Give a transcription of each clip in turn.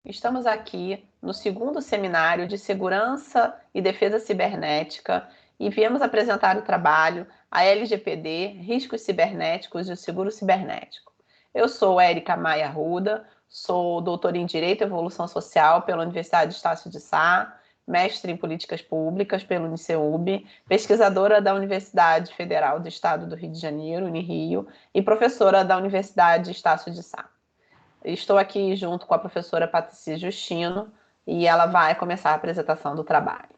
Estamos aqui no segundo seminário de Segurança e Defesa Cibernética e viemos apresentar o trabalho A LGPD, Riscos Cibernéticos e o Seguro Cibernético. Eu sou Érica Maia Arruda, sou doutora em Direito e Evolução Social pela Universidade Estácio de Sá, mestre em Políticas Públicas pelo UniCeub, pesquisadora da Universidade Federal do Estado do Rio de Janeiro, Unirio, e professora da Universidade Estácio de Sá. Estou aqui junto com a professora Patrícia Justino e ela vai começar a apresentação do trabalho.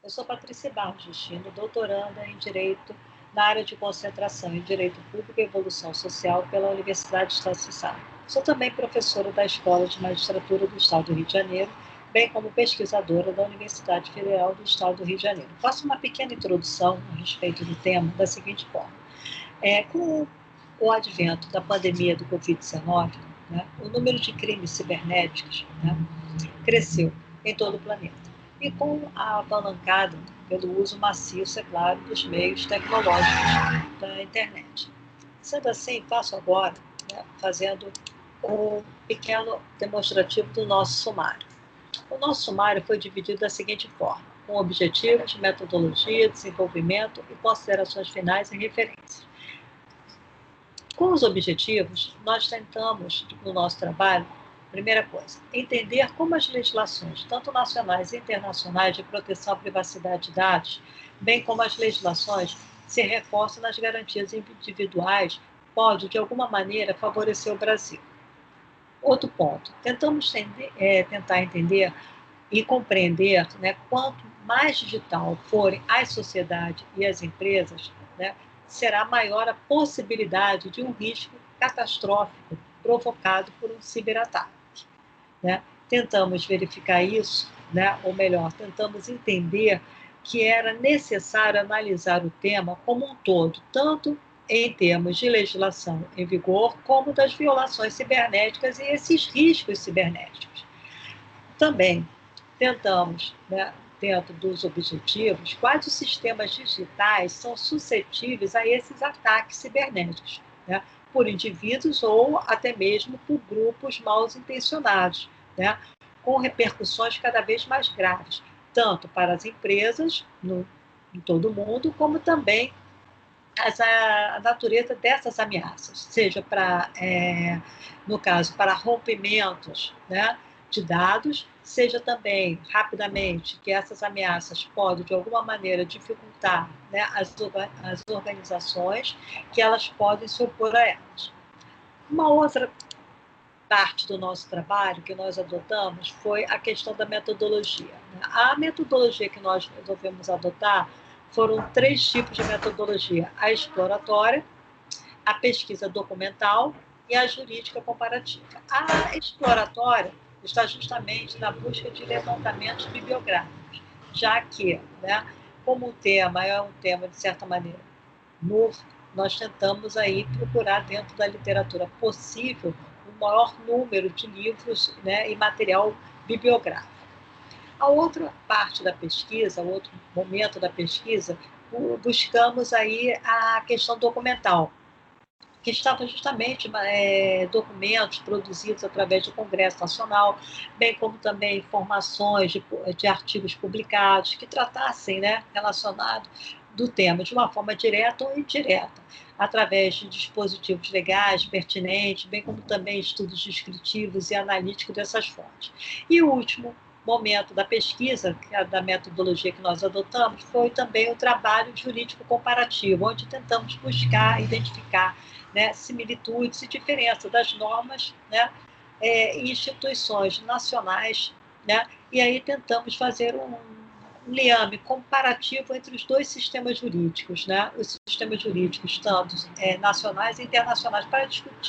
Eu sou Patrícia Barros Justino, doutoranda em Direito na área de concentração em Direito Público e Evolução Social pela Universidade Estácio de Sá. Sou também professora da Escola de Magistratura do Estado do Rio de Janeiro, bem como pesquisadora da Universidade Federal do Estado do Rio de Janeiro. Faço uma pequena introdução a respeito do tema da seguinte forma. Com o advento da pandemia do Covid-19, né, o número de crimes cibernéticos, né, cresceu em todo o planeta. E com a alavancada pelo uso maciço, é claro, dos meios tecnológicos da internet. Sendo assim, passo agora, né, fazendo um pequeno demonstrativo do nosso sumário. O nosso sumário foi dividido da seguinte forma, com objetivos, metodologia, desenvolvimento e considerações finais e referências. Com os objetivos, nós tentamos, no nosso trabalho, primeira coisa, entender como as legislações, tanto nacionais e internacionais, de proteção à privacidade de dados, bem como as legislações, se reforçam nas garantias individuais, pode, de alguma maneira, favorecer o Brasil. Outro ponto, tentar entender e compreender, né, quanto mais digital forem as sociedades e as empresas, né, será maior a possibilidade de um risco catastrófico provocado por um ciberataque. Né? Tentamos verificar isso, né, ou melhor, tentamos entender que era necessário analisar o tema como um todo, tanto em termos de legislação em vigor, como das violações cibernéticas e esses riscos cibernéticos. Também tentamos, né, dentro dos objetivos, quais os sistemas digitais são suscetíveis a esses ataques cibernéticos, né, por indivíduos ou até mesmo por grupos mal intencionados, né, com repercussões cada vez mais graves, tanto para as empresas em todo o mundo, como também a natureza dessas ameaças, seja no caso, para rompimentos, né, de dados, seja também, rapidamente, que essas ameaças podem, de alguma maneira, dificultar, né, as organizações, que elas podem se opor a elas. Uma outra parte do nosso trabalho que nós adotamos foi a questão da metodologia. A metodologia que nós resolvemos adotar foram 3 tipos de metodologia: a exploratória, a pesquisa documental e a jurídica comparativa. A exploratória está justamente na busca de levantamentos bibliográficos, já que, né, como o tema é um tema, de certa maneira, novo, nós tentamos aí procurar dentro da literatura possível o maior número de livros, né, e material bibliográfico. A outra parte da pesquisa, o outro momento da pesquisa, buscamos aí a questão documental, que estavam justamente documentos produzidos através do Congresso Nacional, bem como também informações de artigos publicados que tratassem, né, relacionado do tema de uma forma direta ou indireta, através de dispositivos legais pertinentes, bem como também estudos descritivos e analíticos dessas fontes. E o último momento da pesquisa, que é da metodologia que nós adotamos, foi também o trabalho jurídico comparativo, onde tentamos buscar, identificar, né, similitudes e diferenças das normas, né, e instituições nacionais, né, e aí tentamos fazer um liame comparativo entre os dois sistemas jurídicos, né, os sistemas jurídicos tanto nacionais e internacionais,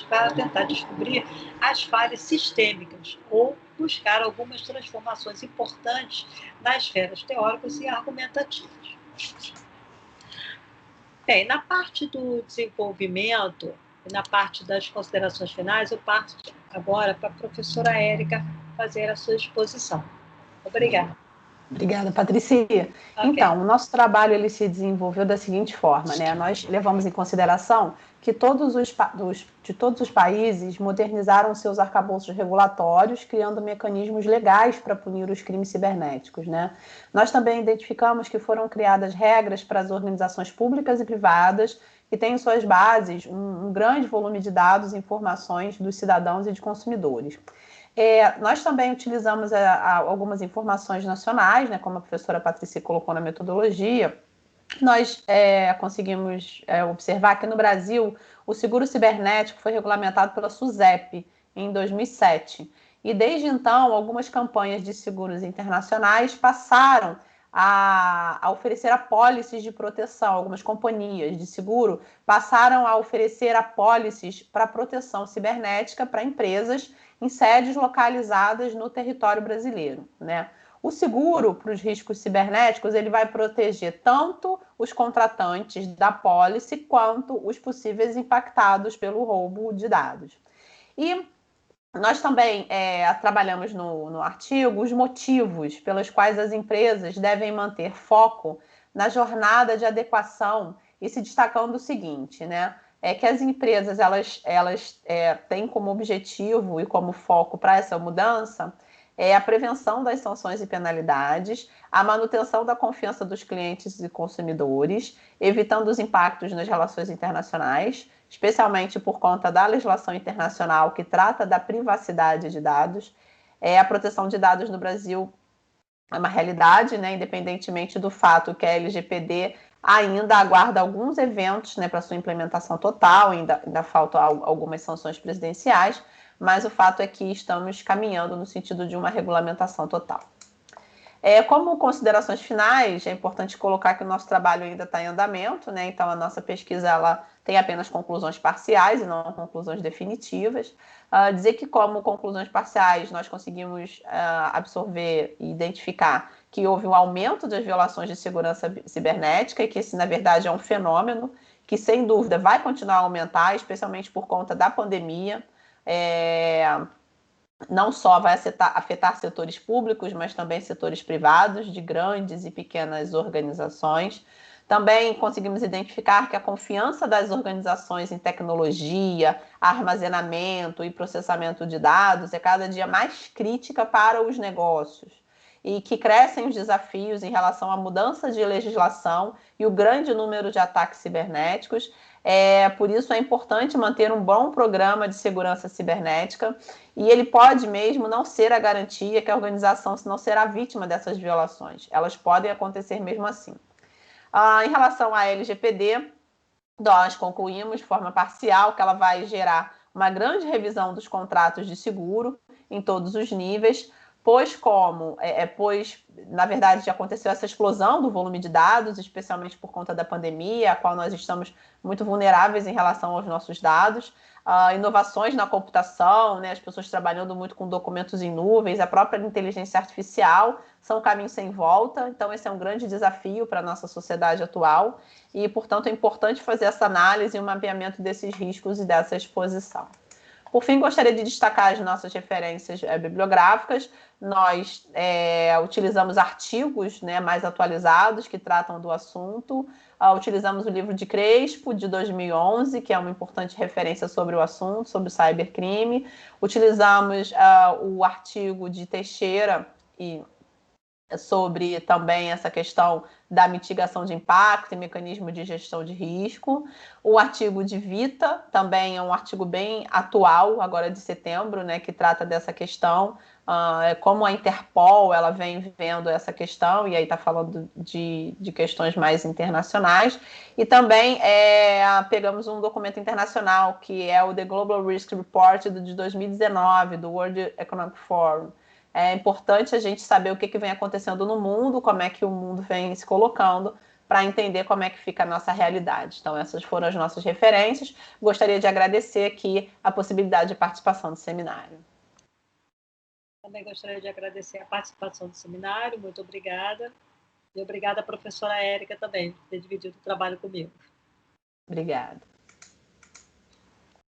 para tentar descobrir as falhas sistêmicas ou buscar algumas transformações importantes nas esferas teóricas e argumentativas. Bem, na parte do desenvolvimento, na parte das considerações finais, eu passo agora para a professora Érica fazer a sua exposição. Obrigada. Obrigada, Patricia. Ok. Então, o nosso trabalho ele se desenvolveu da seguinte forma, né? Nós levamos em consideração que de todos os países modernizaram seus arcabouços regulatórios, criando mecanismos legais para punir os crimes cibernéticos, né? Nós também identificamos que foram criadas regras para as organizações públicas e privadas que têm em suas bases um grande volume de dados e informações dos cidadãos e de consumidores. Nós também utilizamos algumas informações nacionais, né, como a professora Patrícia colocou na metodologia. Nós conseguimos observar que no Brasil o seguro cibernético foi regulamentado pela SUSEP em 2007. E desde então, algumas campanhas de seguros internacionais passaram a oferecer apólices de proteção. Algumas companhias de seguro passaram a oferecer apólices para proteção cibernética para empresas em sedes localizadas no território brasileiro, né? O seguro para os riscos cibernéticos ele vai proteger tanto os contratantes da pólice quanto os possíveis impactados pelo roubo de dados. E nós também trabalhamos no artigo os motivos pelos quais as empresas devem manter foco na jornada de adequação e se destacando o seguinte, né? É que as empresas elas têm como objetivo e como foco para essa mudança a prevenção das sanções e penalidades, a manutenção da confiança dos clientes e consumidores, evitando os impactos nas relações internacionais, especialmente por conta da legislação internacional que trata da privacidade de dados. A proteção de dados no Brasil é uma realidade, né, independentemente do fato que a LGPD ainda aguarda alguns eventos, né, para sua implementação total, ainda faltam algumas sanções presidenciais, mas o fato é que estamos caminhando no sentido de uma regulamentação total. Como considerações finais, é importante colocar que o nosso trabalho ainda está em andamento, né? Então a nossa pesquisa ela tem apenas conclusões parciais e não conclusões definitivas. Dizer que como conclusões parciais nós conseguimos absorver e identificar que houve um aumento das violações de segurança cibernética e que esse na verdade é um fenômeno que sem dúvida vai continuar a aumentar, especialmente por conta da pandemia. Não só vai afetar setores públicos, mas também setores privados, de grandes e pequenas organizações. Também conseguimos identificar que a confiança das organizações em tecnologia, armazenamento e processamento de dados é cada dia mais crítica para os negócios e que crescem os desafios em relação à mudança de legislação e o grande número de ataques cibernéticos. Por isso é importante manter um bom programa de segurança cibernética e ele pode mesmo não ser a garantia que a organização não será vítima dessas violações. Elas podem acontecer mesmo assim. Em relação à LGPD, nós concluímos de forma parcial que ela vai gerar uma grande revisão dos contratos de seguro em todos os níveis, pois na verdade já aconteceu essa explosão do volume de dados, especialmente por conta da pandemia, a qual nós estamos muito vulneráveis em relação aos nossos dados, inovações na computação, né, as pessoas trabalhando muito com documentos em nuvens, a própria inteligência artificial são caminhos sem volta, então esse é um grande desafio para a nossa sociedade atual e, portanto, é importante fazer essa análise e o mapeamento desses riscos e dessa exposição. Por fim, gostaria de destacar as nossas referências bibliográficas. Nós utilizamos artigos, né, mais atualizados que tratam do assunto. Utilizamos o livro de Crespo, de 2011, que é uma importante referência sobre o assunto, sobre o cybercrime. Utilizamos o artigo de Teixeira sobre também essa questão da mitigação de impacto e mecanismo de gestão de risco. O artigo de Vita também é um artigo bem atual, agora de setembro, né, que trata dessa questão, como a Interpol ela vem vivendo essa questão, e aí está falando de questões mais internacionais. E também pegamos um documento internacional, que é o The Global Risk Report de 2019, do World Economic Forum. É importante a gente saber o que vem acontecendo no mundo, como é que o mundo vem se colocando, para entender como é que fica a nossa realidade. Então, essas foram as nossas referências. Gostaria de agradecer aqui a possibilidade de participação do seminário. Também gostaria de agradecer a participação do seminário, muito obrigada. E obrigada à professora Érica também, por ter dividido o trabalho comigo. Obrigada.